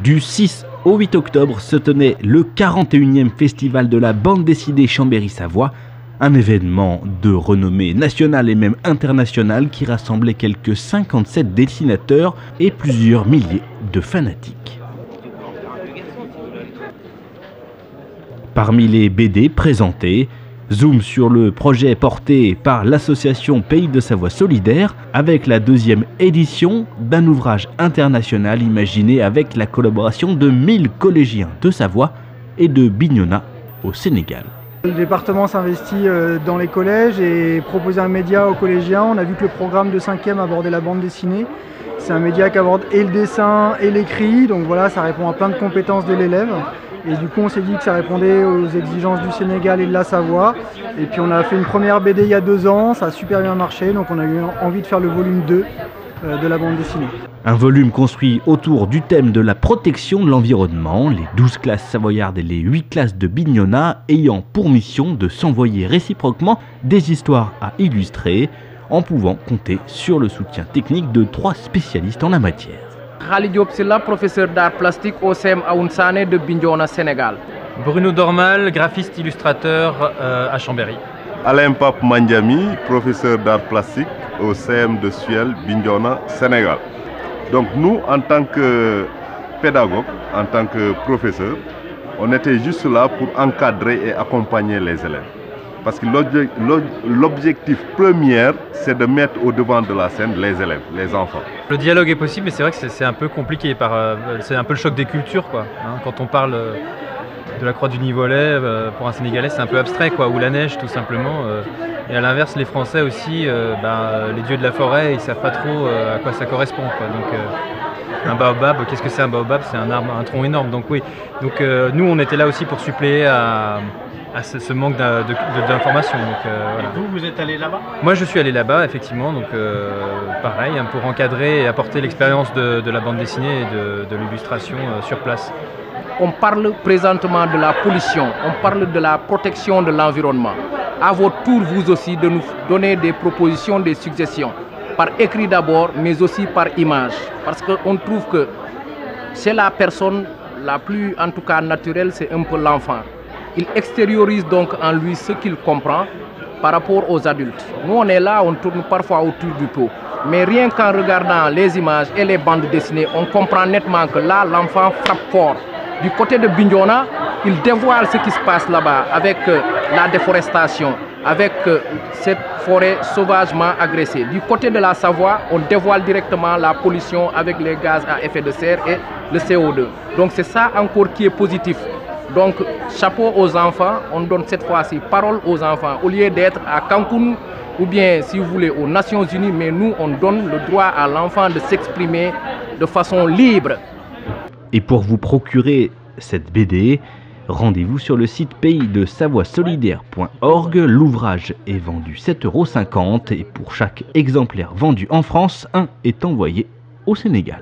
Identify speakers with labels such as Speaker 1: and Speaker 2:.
Speaker 1: Du 6 au 8 octobre se tenait le 41e festival de la bande dessinée Chambéry-Savoie, un événement de renommée nationale et même internationale qui rassemblait quelques 57 dessinateurs et plusieurs milliers de fanatiques. Parmi les BD présentés, zoom sur le projet porté par l'association Pays de Savoie Solidaire avec la 2e édition d'un ouvrage international imaginé avec la collaboration de 1000 collégiens de Savoie et de Bignona au Sénégal.
Speaker 2: Le département s'investit dans les collèges et propose un média aux collégiens. On a vu que le programme de 5e abordait la bande dessinée. C'est un média qui aborde et le dessin et l'écrit, donc voilà, ça répond à plein de compétences de l'élève. Et du coup, on s'est dit que ça répondait aux exigences du Sénégal et de la Savoie. Et puis on a fait une première BD il y a 2 ans, ça a super bien marché, donc on a eu envie de faire le volume 2 de la bande dessinée.
Speaker 1: Un volume construit autour du thème de la protection de l'environnement, les 12 classes savoyardes et les 8 classes de Bignona ayant pour mission de s'envoyer réciproquement des histoires à illustrer, en pouvant compter sur le soutien technique de 3 spécialistes en la matière.
Speaker 3: Khalid Diop Silla, professeur d'art plastique au CEM Aoun Sané de Bignona, Sénégal.
Speaker 4: Bruno Dormal, graphiste illustrateur à Chambéry.
Speaker 5: Alain Pape Mandiami, professeur d'art plastique au CEM de Suel, Bignona, Sénégal. Donc nous, en tant que pédagogue, en tant que professeur, on était juste là pour encadrer et accompagner les élèves. Parce que l'objectif premier, c'est de mettre au devant de la scène les élèves, les enfants.
Speaker 4: Le dialogue est possible, mais c'est vrai que c'est un peu compliqué. C'est un peu le choc des cultures, quoi. Quand on parle de la croix du Nivolet, pour un Sénégalais, c'est un peu abstrait, quoi. Ou la neige, tout simplement. Et à l'inverse, les Français aussi, les dieux de la forêt, ils ne savent pas trop à quoi ça correspond, quoi. Donc, un baobab, qu'est-ce que c'est un baobab? C'est un arbre, un tronc énorme. Donc oui. Donc nous, on était là aussi pour suppléer à ce manque d'informations. Voilà.
Speaker 6: Vous êtes allé là-bas?
Speaker 4: Moi, je suis allé là-bas, effectivement, donc pareil, pour encadrer et apporter l'expérience de la bande dessinée et de l'illustration sur place.
Speaker 3: On parle présentement de la pollution, on parle de la protection de l'environnement. À votre tour, vous aussi, de nous donner des propositions, des suggestions, par écrit d'abord, mais aussi par image. Parce qu'on trouve que c'est la personne la plus, en tout cas naturelle, c'est un peu l'enfant. Il extériorise donc en lui ce qu'il comprend par rapport aux adultes. Nous, on est là, on tourne parfois autour du pot. Mais rien qu'en regardant les images et les bandes dessinées, on comprend nettement que là, l'enfant frappe fort. Du côté de Bignona, il dévoile ce qui se passe là-bas avec la déforestation, avec cette forêt sauvagement agressée. Du côté de la Savoie, on dévoile directement la pollution avec les gaz à effet de serre et le CO2. Donc c'est ça encore qui est positif. Donc chapeau aux enfants, on donne cette fois-ci parole aux enfants. Au lieu d'être à Cancun ou bien, si vous voulez, aux Nations Unies, mais nous, on donne le droit à l'enfant de s'exprimer de façon libre.
Speaker 1: Et pour vous procurer cette BD, rendez-vous sur le site paysdesavoiesolidaire.org. L'ouvrage est vendu 7,50 € et pour chaque exemplaire vendu en France, un est envoyé au Sénégal.